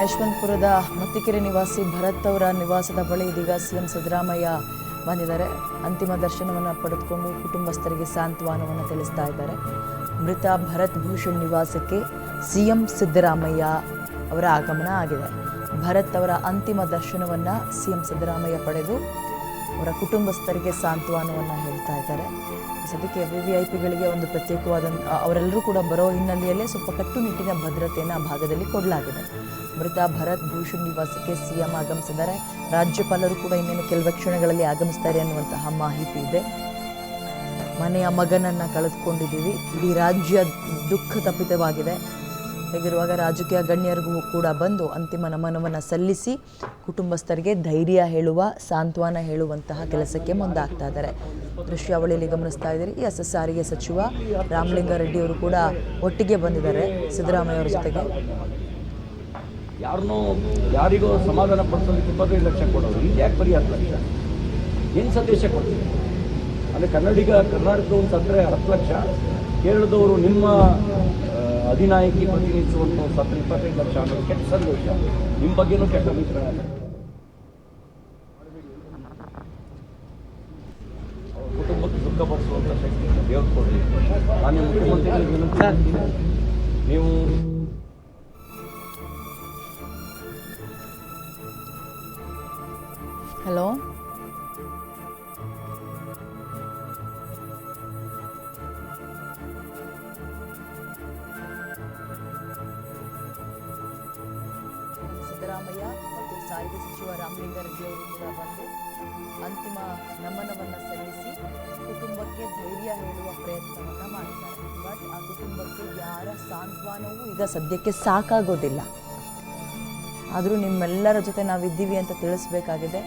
ಯಶವಂತಪುರದ ಮತ್ತಿಕೆರೆ ನಿವಾಸಿ ಭರತ್ ಅವರ ನಿವಾಸದ ಬಳಿ ಇದೀಗ ಸಿಎಂ ಸಿದ್ದರಾಮಯ್ಯ ಬಂದಿದ್ದಾರೆ. ಅಂತಿಮ ದರ್ಶನವನ್ನು ಪಡೆದುಕೊಂಡು ಕುಟುಂಬಸ್ಥರಿಗೆ ಸಾಂತ್ವನವನ್ನು ತಿಳಿಸ್ತಾ ಇದ್ದಾರೆ. ಮೃತ ಭರತ್ ಭೂಷಣ್ ನಿವಾಸಕ್ಕೆ ಸಿಎಂ ಸಿದ್ದರಾಮಯ್ಯ ಅವರ ಆಗಮನ ಆಗಿದೆ. ಭರತ್ ಅವರ ಅಂತಿಮ ದರ್ಶನವನ್ನು ಸಿಎಂ ಸಿದ್ದರಾಮಯ್ಯ ಪಡೆದು ಅವರ ಕುಟುಂಬಸ್ಥರಿಗೆ ಸಾಂತ್ವನವನ್ನು ಹೇಳ್ತಾ ಇದ್ದಾರೆ. ಸದ್ಯಕ್ಕೆ ವಿವಿಐಪಿಗಳಿಗೆ ಒಂದು ಪ್ರತ್ಯೇಕವಾದಂಥ ಅವರೆಲ್ಲರೂ ಕೂಡ ಬರೋ ಹಿನ್ನೆಲೆಯಲ್ಲೇ ಸ್ವಲ್ಪ ಕಟ್ಟುನಿಟ್ಟಿನ ಭದ್ರತೆಯನ್ನು ಆ ಭಾಗದಲ್ಲಿ ಕೊಡಲಾಗಿದೆ. ಮೃತ ಭರತ್ ಭೂಷಣ್ ನಿವಾಸಕ್ಕೆ ಸಿಎಂ ಆಗಮಿಸಿದ್ದಾರೆ. ರಾಜ್ಯಪಾಲರು ಕೂಡ ಇನ್ನೇನು ಕೆಲವೇ ಕ್ಷಣಗಳಲ್ಲಿ ಆಗಮಿಸ್ತಾರೆ ಅನ್ನುವಂತಹ ಮಾಹಿತಿ ಇದೆ. ಮನೆಯ ಮಗನನ್ನು ಕಳೆದುಕೊಂಡಿದ್ದೀವಿ, ಇಡೀ ರಾಜ್ಯ ದುಃಖ ತಪ್ಪಿತವಾಗಿದೆ. ಹೀಗಿರುವಾಗ ರಾಜಕೀಯ ಗಣ್ಯರಿಗೂ ಕೂಡ ಬಂದು ಅಂತಿಮ ನಮನವನ್ನು ಸಲ್ಲಿಸಿ ಕುಟುಂಬಸ್ಥರಿಗೆ ಧೈರ್ಯ ಹೇಳುವ, ಸಾಂತ್ವನ ಹೇಳುವಂತಹ ಕೆಲಸಕ್ಕೆ ಮುಂದಾಗ್ತಾ ಇದ್ದಾರೆ. ದೃಶ್ಯಾವಳಿಯಲ್ಲಿ ಗಮನಿಸ್ತಾ ಇದ್ದೀರಿ. ಸಾರಿಗೆ ಸಚಿವ ರಾಮಲಿಂಗಾರೆಡ್ಡಿ ಅವರು ಕೂಡ ಒಟ್ಟಿಗೆ ಬಂದಿದ್ದಾರೆ ಸಿದ್ದರಾಮಯ್ಯ ಅವರ ಜೊತೆಗೆ. ಯಾರಿಗೋ ಸಮಾಧಾನ ಪಡಿಸೋದಕ್ಕೆ 25 ಲಕ್ಷ ಕೊಡೋದು, ಇಲ್ಲಿ ಯಾಕೆ ಬರೀ 10 ಲಕ್ಷ? ಏನು ಸಂದೇಶ ಕೊಡ್ತೀವಿ? ಅಂದರೆ ಕರ್ನಾಟಕದ ಒಂದು ಸತ್ತರೆ 10 ಲಕ್ಷ, ಕೇರಳದವರು ನಿಮ್ಮ ಅಧಿನಾಯಕಿ ಪ್ರತಿನಿಧಿಸುವಂಥ ಸತ್ರ 25 ಲಕ್ಷ ಅನ್ನೋದು ಕೆಟ್ಟ ಸಂದೇಶ. ನಿಮ್ಮ ಬಗ್ಗೆನೂ ಕೆಟ್ಟ ಅಭಿಪ್ರಾಯ. ಕುಟುಂಬಕ್ಕೆ ದುಃಖಪಡಿಸುವಂಥ ಶಕ್ತಿ ದೇವ್ರು ಕೊಡಲಿ. ನಾನು ಮುಖ್ಯಮಂತ್ರಿಗಳಿಗೆ ವಿನಂತಿ ಮಾಡ್ತೀನಿ, ನೀವು ಹಲೋ ಸಿದ್ದರಾಮಯ್ಯ ಮತ್ತು ಸಾರಿಗೆ ಸಚಿವ ರಾಮಲಿಂಗಾರೆಡ್ಡಿ ಅವರು ಕೂಡ ಬಂದು ಅಂತಿಮ ನಮನವನ್ನು ಸಲ್ಲಿಸಿ ಕುಟುಂಬಕ್ಕೆ ಧೈರ್ಯ ಹೇಳುವ ಪ್ರಯತ್ನವನ್ನು ಮಾಡಿದ್ದಾರೆ. ಬಟ್ ಆ ಕುಟುಂಬಕ್ಕೆ ಯಾರ ಸಾಂತ್ವನವೂ ಈಗ ಸದ್ಯಕ್ಕೆ ಸಾಕಾಗೋದಿಲ್ಲ. ಆದರೂ ನಿಮ್ಮೆಲ್ಲರ ಜೊತೆ ನಾವಿದ್ದೀವಿ ಅಂತ ತಿಳಿಸ್ಬೇಕಾಗಿದೆ.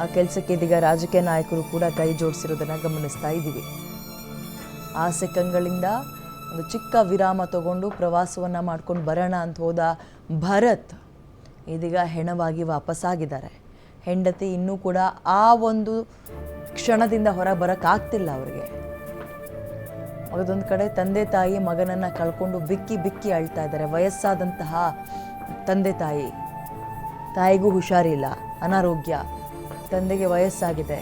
ಆ ಕೆಲಸಕ್ಕೆ ಇದೀಗ ರಾಜಕೀಯ ನಾಯಕರು ಕೂಡ ಕೈ ಜೋಡಿಸಿರೋದನ್ನು ಗಮನಿಸ್ತಾ ಇದ್ದೀವಿ. ಆಸೆ ಕಂಗಳಿಂದ ಒಂದು ಚಿಕ್ಕ ವಿರಾಮ ತಗೊಂಡು ಪ್ರವಾಸವನ್ನು ಮಾಡ್ಕೊಂಡು ಬರೋಣ ಅಂತ ಹೋದ ಭರತ್ ಇದೀಗ ಹೆಣವಾಗಿ ವಾಪಸ್ಸಾಗಿದ್ದಾರೆ. ಹೆಂಡತಿ ಇನ್ನೂ ಕೂಡ ಆ ಒಂದು ಕ್ಷಣದಿಂದ ಹೊರ ಬರೋಕ್ಕಾಗ್ತಿಲ್ಲ ಅವರಿಗೆ. ಅದೊಂದು ಕಡೆ ತಂದೆ ತಾಯಿ ಮಗನನ್ನು ಕಳ್ಕೊಂಡು ಬಿಕ್ಕಿ ಬಿಕ್ಕಿ ಅಳ್ತಾ ಇದ್ದಾರೆ. ವಯಸ್ಸಾದಂತಹ ತಂದೆ ತಾಯಿಗೂ ಹುಷಾರಿಲ್ಲ, ಅನಾರೋಗ್ಯ, ತಂದೆಗೆ ವಯಸ್ಸಾಗಿದೆ.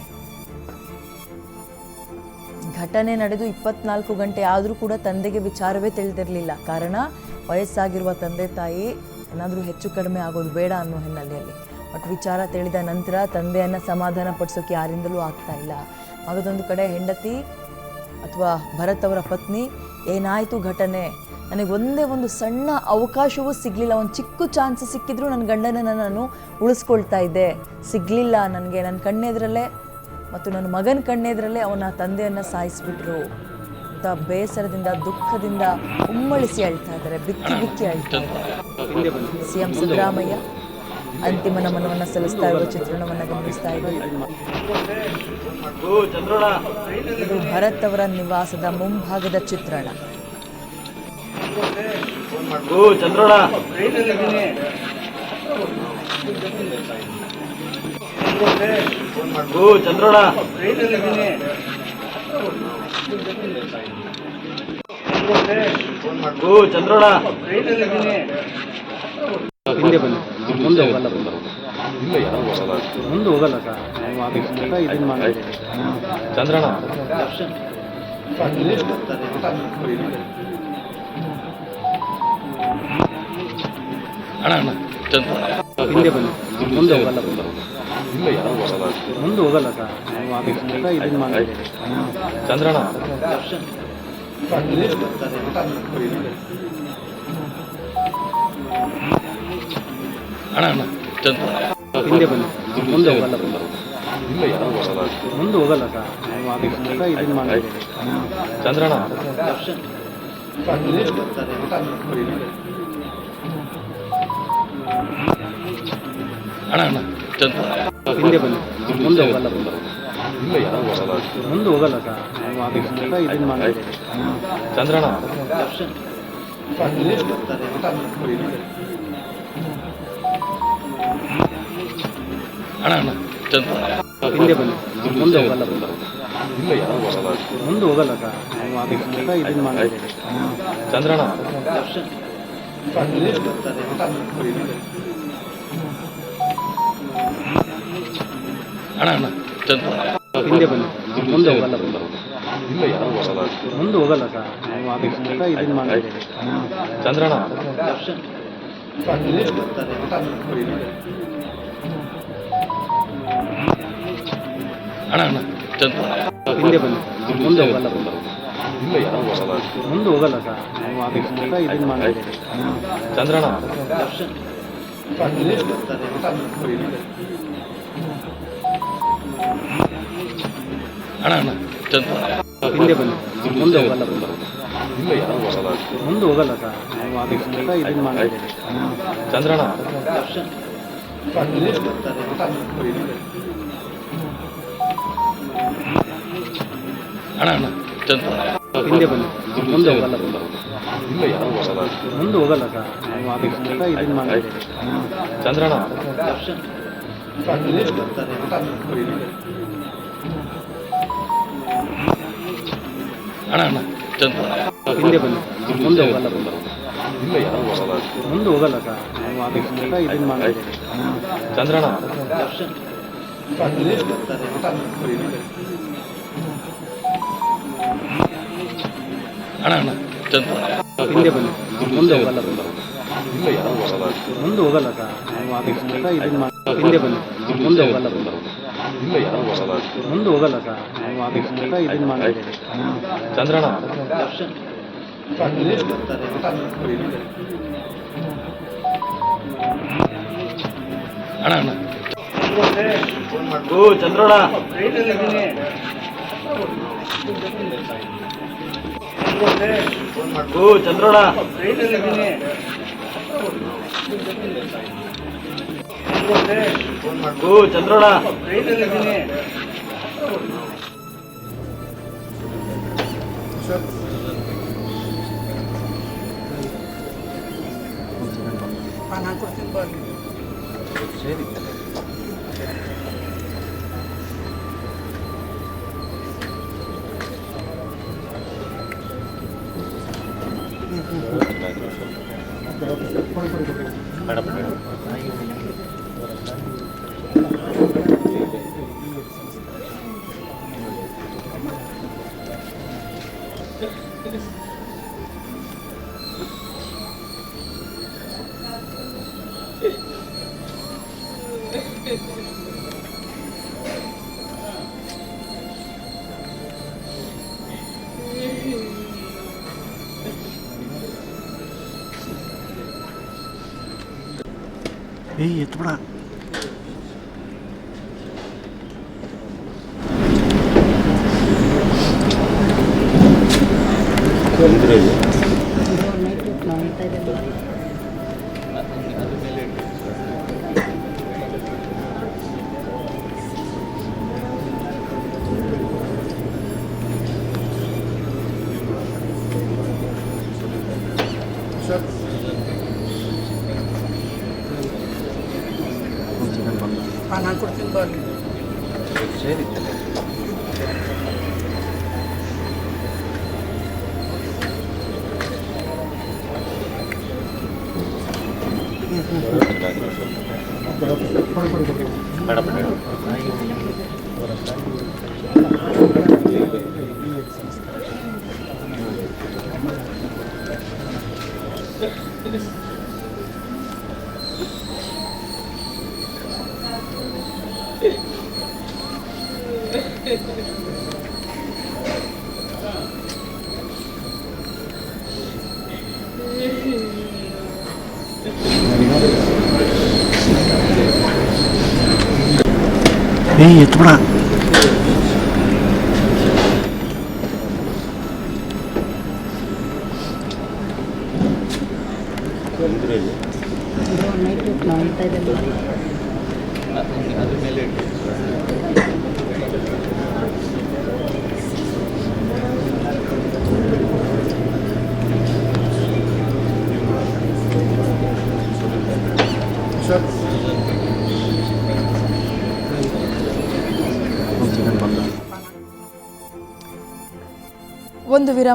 ಘಟನೆ ನಡೆದು 24 ಗಂಟೆ ಆದರೂ ಕೂಡ ತಂದೆಗೆ ವಿಚಾರವೇ ತಿಳಿದಿರಲಿಲ್ಲ. ಕಾರಣ ವಯಸ್ಸಾಗಿರುವ ತಂದೆ ತಾಯಿ ಏನಾದರೂ ಹೆಚ್ಚು ಕಡಿಮೆ ಆಗೋದು ಬೇಡ ಅನ್ನೋ ಹಿನ್ನೆಲೆಯಲ್ಲಿ. ಬಟ್ ವಿಚಾರ ತಿಳಿದ ನಂತರ ತಂದೆಯನ್ನು ಸಮಾಧಾನ ಪಡಿಸೋಕೆ ಯಾರಿಂದಲೂ ಆಗ್ತಾ ಇಲ್ಲ. ಅದೊಂದು ಕಡೆ ಹೆಂಡತಿ ಅಥವಾ ಭರತ್ ಅವರ ಪತ್ನಿ, ಏನಾಯಿತು ಘಟನೆ, ನನಗೆ ಒಂದೇ ಒಂದು ಸಣ್ಣ ಅವಕಾಶವೂ ಸಿಗಲಿಲ್ಲ, ಒಂದು ಚಿಕ್ಕ ಚಾನ್ಸ್ ಸಿಕ್ಕಿದ್ರು ನನ್ನ ಗಂಡನನ್ನು ನಾನು ಉಳಿಸ್ಕೊಳ್ತಾ ಇದ್ದೆ, ಸಿಗಲಿಲ್ಲ ನನಗೆ. ನನ್ನ ಕಣ್ಣೆದ್ರಲ್ಲೇ ಮತ್ತು ನನ್ನ ಮಗನ ಕಣ್ಣೆದ್ರಲ್ಲೇ ಅವನ ತಂದೆಯನ್ನು ಸಾಯಿಸಿಬಿಟ್ರು ಅಂತ ಬೇಸರದಿಂದ ದುಃಖದಿಂದ ಉಮ್ಮಳಿಸಿ ಅಳ್ತಾ ಇದ್ದಾರೆ, ಬಿಕ್ಕಿ ಬಿಕ್ಕಿ ಅಳ್ತಾ ಇದ್ದಾರೆ. ಸಿಎಂ ಸಿದ್ದರಾಮಯ್ಯ ಅಂತಿಮ ನಮನವನ್ನು ಸಲ್ಲಿಸ್ತಾ ಇರುವ ಚಿತ್ರಣವನ್ನು ಗಮನಿಸ್ತಾ ಇದ್ದೀವಿ. ಇದು ಭರತ್ ಅವರ ನಿವಾಸದ ಮುಂಭಾಗದ ಚಿತ್ರಣ. ಹಿಂದೆ ಬನ್ನಿ, ಮುಂದೆ ಹೋಗಲ್ಲ, ಮುಂದೆ ಹೋಗಲ್ಲ ಸರ್. ಇದನ್ನು ಮಾಡಿ ಚಂದ್ರಣ್ಣ ಹಿಂದೆ ಬನ್ನಿ, ಮುಂದೆ ಹೋಗಲ್ಲ, ಮುಂದೆ ಹೋಗಲ್ಲ ಸರ್. ಇದನ್ನು ಮಾಡಿ ಚಂದ್ರಣ್ಣ ಹಿಂದೆ ಬನ್ನಿ, ಮುಂದೆ ಹೋಗಲ್ಲ, ಮುಂದೆ ಹೋಗಲ್ಲ ಸರ್. ಇದನ್ನು ಮಾಡಿ ಚಂದ್ರಣ್ಣ ಹಿಂದೆ ಬನ್ನಿ, ಮುಂದೆ ಹೋಗಲ್ಲ, ಮುಂದೆ ಹೋಗಲ್ಲ ಸರ್. ಇದನ್ನು ಮಾಡಿ ಚಂದ್ರಣ್ಣ ಹಿಂದೆ ಬನ್ನಿ, ಮುಂದೆ ಹೋಗಲ್ಲ, ಮುಂದೆ ಹೋಗಲ್ಲ ಸರ್. ಇದನ್ನು ಮಾಡಿ ಚಂದ್ರಣ್ಣ ಅಣ್ಣ ಹಿಂದೆ ಬನ್ನಿ, ಮುಂದೆ ಹೋಗಲ್ಲ. ಮುಂದೆ ಹೋಗಲ್ಲ ಸರ್, ನಾವು ಅದಕ್ಕೆ ಇದನ್ನು ಮಾಡಿದ್ದೇವೆ. ಚಂದ್ರಣ್ಣ ಅಣ್ಣ ಹಿಂದೆ ಬನ್ನಿ, ಮುಂದೆ ಹೋಗಲ್ಲ. ಮುಂದೆ ಹೋಗಲ್ಲ ಸರ್, ನಾವು ಅದಕ್ಕೆ ಇದನ್ನು ಮಾಡಿದ್ದೇವೆ. ಚಂದ್ರಣ್ಣ ಅಣ್ಣ ಹಿಂದೆ ಬನ್ನಿ, ಮುಂದೆ ಹೋಗಲ್ಲ. ಮುಂದೆ ಹೋಗಲ್ಲ ಸರ್, ನಾವು ಅದಕ್ಕೆ ಇದನ್ನು ಮಾಡಿದ್ದೇವೆ. ಚಂದ್ರಣ್ಣ ಅಣ್ಣ ಹಿಂದೆ ಬನ್ನಿ, ಮುಂದೆ ಹೋಗಲ್ಲ. ಮುಂದೆ ಹೋಗಲ್ಲ ಸರ್, ನಾವು ಅದಕ್ಕೆ ಇದನ್ನು ಮಾಡಿದ್ದೇವೆ. ಚಂದ್ರಣ್ಣ ಅಣ್ಣ ಹಿಂದೆ ಬನ್ನಿ, ಮುಂದೆ ಹೋಗಲ್ಲ. ಮುಂದೆ ಹೋಗಲ್ಲ ಸರ್, ನಾವು ಅದಕ್ಕೆ ಇದನ್ನು ಮಾಡಿದ್ದೇವೆ. ಚಂದ್ರಣ್ಣ ಅಣ್ಣ ಹಿಂದೆ ಬನ್ನಿ, ಮುಂದೆ ಹೋಗಲ್ಲ. ಮುಂದೆ ಹೋಗಲ್ಲ ಸರ್, ನಾವು ಅದಕ್ಕೆ ಇದನ್ನು ಮಾಡಿ. ಹಿಂದೆ ಬನ್ನಿ, ಮುಂದೆ ಹೋಗಲ್ಲ. ಮುಂದೆ ಹೋಗಲ್ಲ ಸರ್, ನಾವು ಅದಕ್ಕೆ ಇದನ್ನು ಮಾಡಿದ್ದೇವೆ. ಚಂದ್ರಣ್ಣ ಅಣ್ಣ ಚಂದ್ರೋಣ ಚಂದ್ರೋಣ ಚಂದ್ರೋಣ ಎತ್ಬಿಡ. ನಾನು ಕೊಡ್ತೀನಿ ಬರ್ರಿ. ಎತ್ಬಿಡ. ಒಂದು ವಿರಾಮ.